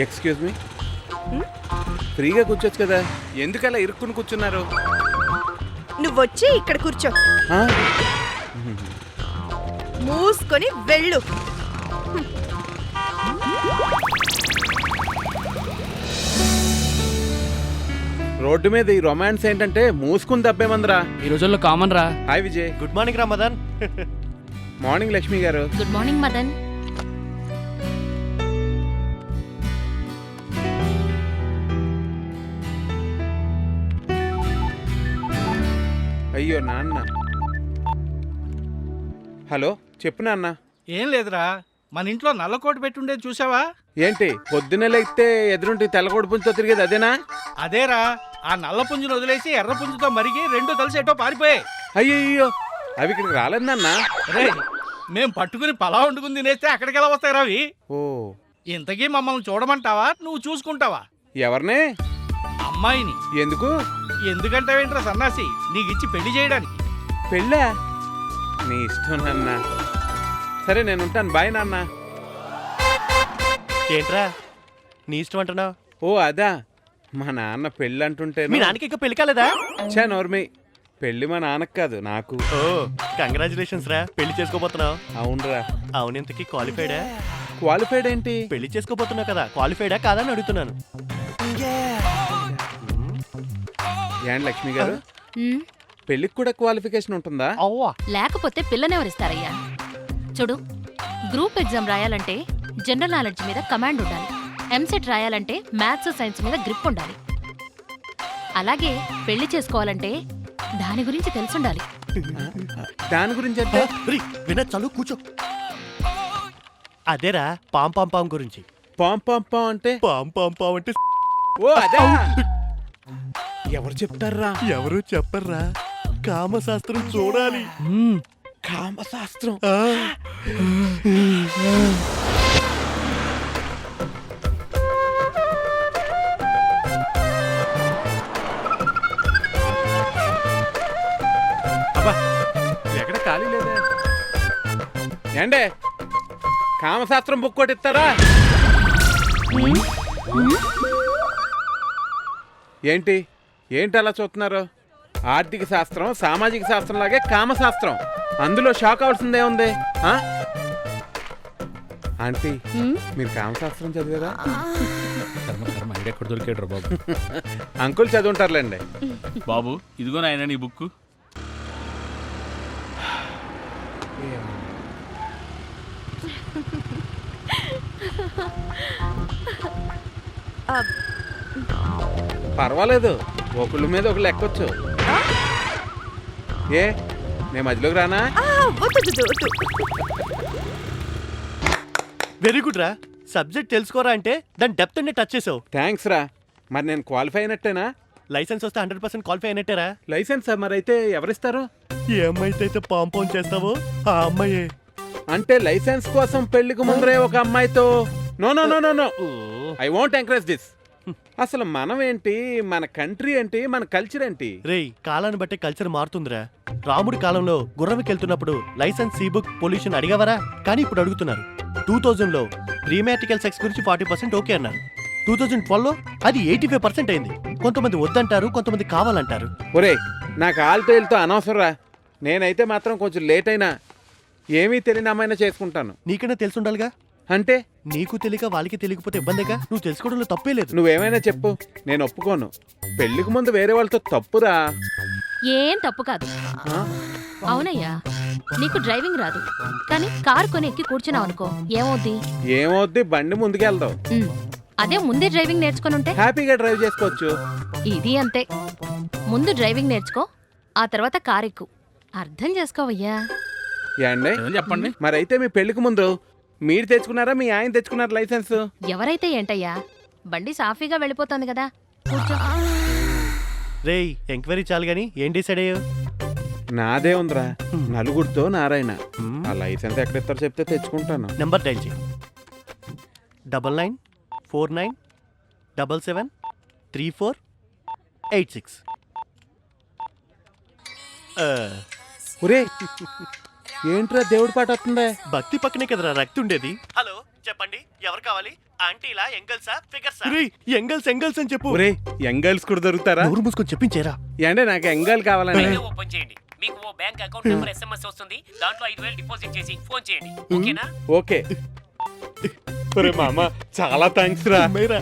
Excuse me, ఫ్రీగా కూర్చోచ్చు కదా, ఎందుకలా ఇరుక్కుని కూర్చున్నారు? నువ్వొచ్చి ఇక్కడ కూర్చో, ఆ? మూసుకొని వెళ్ళు. రోడ్డు మీద ఈ రొమాన్స్ ఏంటంటే మూసుకుని దబ్బేమందరా. ఈ రోజుల్లో కామన్ రా. హాయ్ విజయ్. గుడ్ మార్నింగ్ రా మదన్. మార్నింగ్ లక్ష్మి గారు. Good morning Madan. అయ్యో నాన్న. హలో చెప్పు నాన్న. ఏం లేదురా, మన ఇంట్లో నల్లకోటు పెట్టుండేది చూసావా? ఏంటి పొద్దున్నే లేస్తే ఎదురుంటి తెల్లకోడి పుంజుతో తిరిగేది అదేనా? అదేరా, ఆ నల్ల పుంజును వదిలేసి ఎర్ర పుంజుతో మరిగి రెండు కలిసి ఎటో పారిపోయాయి. అయ్యో అవి ఇక్కడికి రాలేదు నాన్న. రే, మేం పట్టుకుని పలా వండుకుని తినేస్తే అక్కడికి ఎలా వస్తాయి రావి? ఓ, ఇంతకీ మమ్మల్ని చూడమంటావా నువ్వు చూసుకుంటావా? ఎవరినే? అమ్మాయిని. ఎందుకు? ఎందుకంటావేంట్రా సన్నాసి, నీకిచ్చి పెళ్లి చేయడానికి. పెళ్ళా? నీ ఇష్టం నాన్న. సరే నేను ఉంటాను, బాయ్ నాన్న. ఏంట్రా నీ ఇష్టం అంటున్నావు? ఓ అదా, మా నాన్న పెళ్ళి అంటుంటే. మీ నాన్నకి ఇంకా పెళ్లి కాలేదా? చా నోర్మి, పెళ్ళి మా నాన్నకు కాదు నాకు. ఓ కంగ్రాచులేషన్స్ రా, పెళ్లి చేసుకోబోతున్నావు. అవునరా. అవును, ఇంతకీ క్వాలిఫైడా? క్వాలిఫైడ్ ఏంటి? పెళ్లి చేసుకోబోతున్నావు కదా, క్వాలిఫైడా కాదా అని అడుగుతున్నాను. ఏంటి లక్ష్మి గారు, మ్మ్. పెళ్ళికి కూడా క్వాలిఫికేషన్ ఉంటుందా? అవ్వా, లేకపోతే పిల్లనెవరిస్తారయ్యా? చూడు, గ్రూప్ ఎగ్జామ్ రాయాలంటే జనరల్ నాలెడ్జ్ మీద కమాండ్ ఉండాలి. ఎంసెట్ రాయాలంటే మ్యాథ్స్ సైన్స్ మీద గ్రిప్ ఉండాలి. అలాగే పెళ్లి చేసుకోవాలంటే దాని గురించి తెలుసుండాలి. దాని గురించి అంటే? విన చదువు కూర్చో. అదేరా పాం పాం పాం గురించి. పాం పాం పాం అంటే? పాం పాం పాం అంటే ఓ అదా. ఎవరు చెప్తారా? ఎవరు చెప్పర్రా, కామశాస్త్రం చూడాలి. కామశాస్త్రం. అబ్బా ఎక్కడ ఖాళీ లేదా? ఏండే కామశాస్త్రం బుక్ ఒకటి ఇస్తారా? ఏంటి ఏంటి అలా చూస్తున్నారు? ఆర్థిక శాస్త్రం సామాజిక శాస్త్రం లాగే కామశాస్త్రం, అందులో షాక్ అవ్వాల్సిందే ఉంది. ఆంటీ మీరు కామశాస్త్రం చదివారా? ఎక్కడ దొరికాడు బాబు? అంకుల్ చదువుంటారులేండి. బాబు ఇదిగో నాయన నీ బుక్. పర్వాలేదు, ఒకళ్ళ మీద ఒకళ్ళు ఎక్కొచ్చు. ఏ నేను మధ్యలోకి రానా? వెరీ గుడ్ రా, సబ్జెక్ట్ తెలుసుకోరా అంటే దాని డెప్త్ అన్ని టచ్ చేసావు. థ్యాంక్స్ రా. మరి నేను క్వాలిఫై అయినట్టేనా? లైసెన్స్ వస్తే 100% క్వాలిఫై అయినట్టేరా. లైసెన్సా? మరి అయితే ఎవరిస్తారు? ఏ అమ్మాయితో అయితే పాంపం చేస్తావో ఆ అమ్మాయే. అంటే లైసెన్స్ కోసం పెళ్లికి ముందరే ఒక అమ్మాయితో? No no no no no, I won't encourage this. అసలు మనం ఏంటి, మన కంట్రీ ఏంటి, మన కల్చర్ ఏంటి? రేయ్, కాలాన్ని బట్టి కల్చర్ మారుతుందిరా. రాముడి కాలంలో గుర్రంకి వెళ్తున్నప్పుడు లైసెన్స్, సీ బుక్, పొల్యూషన్ అడిగవరా? కానీ ఇప్పుడు అడుగుతున్నారు. 2000లో ప్రీమాటికల్ సెక్స్ గురించి 40% ఓకే అన్నారు. 2012లో అది 85% అయింది. కొంతమంది వద్దంటారు, కొంతమంది కావాలంటారు. ఒరే నాకు ఆల్తో వెళ్తూ అనవసరం రా. నేనైతే మాత్రం కొంచెం లేట్ అయినా ఏమీ తెలియని అమ్మాయినా చేసుకుంటాను. నీకన్నా తెలుసుండాలిగా. అంటే నీకు తెలియక వాళ్ళకి తెలియకపోతే ఇబ్బందిగా. నువ్వు తెలుసుకోవడంలో తప్పే లేదు. నువ్వేమైనా చెప్పు, నేను ఒప్పుకోను. పెళ్లికి ముందు వేరే వాళ్ళతో తప్పురా. ఏం తప్పు కాదు. అవునయ్యా, నీకు డ్రైవింగ్ రాదు, కానీ కారు కొని ఎక్కి కూర్చున్నావు అనుకో, ఏమవుద్ది? ఏమవుద్ది, బండి ముందుకెళ్దాం. అదే ముందే డ్రైవింగ్ నేర్చుకుని ఉంటే హ్యాపీగా డ్రైవ్ చేసుకోవచ్చు. ఇది అంతే, ముందు డ్రైవింగ్ నేర్చుకో, ఆ తర్వాత కారు ఎక్కు. అర్థం చేసుకోవయ్యా. ఏండి చెప్పండి. మరైతే మీ పెళ్లికి ముందు మీరు తెచ్చుకున్నారా, మీ ఆయన తెచ్చుకున్నారా లైసెన్స్? ఎవరైతే ఏంటయ్యా, బండి సాఫీగా వెళ్ళిపోతుంది కదా, కూర్చో. రేయ్, ఎంక్వైరీ చాలు గానీ ఏం డిసైడ్ అయ్యావు? నాదే ఉందిరా, నలుగురితో నారాయణ. ఆ లైసెన్స్ ఎక్కడిస్తారో చెప్తే తెచ్చుకుంటాను. నెంబర్ డైల్ చేయి. 9949773486. ఒరే ఏంట్రా దేవుడి పాట వస్తుందే? భక్తి పక్కనే కదరా రక్తి ఉండేది. హలో చెప్పండి, ఎవరు కావాలి? ఆంటీలా ఎంగల్సా ఫిగర్సా? ఎంగల్స్ ఎంగల్స్ అని చెప్పు. ఒరే యంగల్స్ కూడా దొరుకుతారా? నోరు మూసుకొని చెప్పించేరా. ఏంటే నాకు ఎంగల్ కావాలని. అయితే ఓపెన్ చేయండి. మీకు ఓ బ్యాంక్ అకౌంట్ నెంబర్ SMS వస్తుంది. దాంట్లో 5,000 డిపాజిట్ చేసి ఫోన్ చేయండి. ఓకేనా? ఓకే. ఒరే మామ చాలా థ్యాంక్స్ రా. మేరా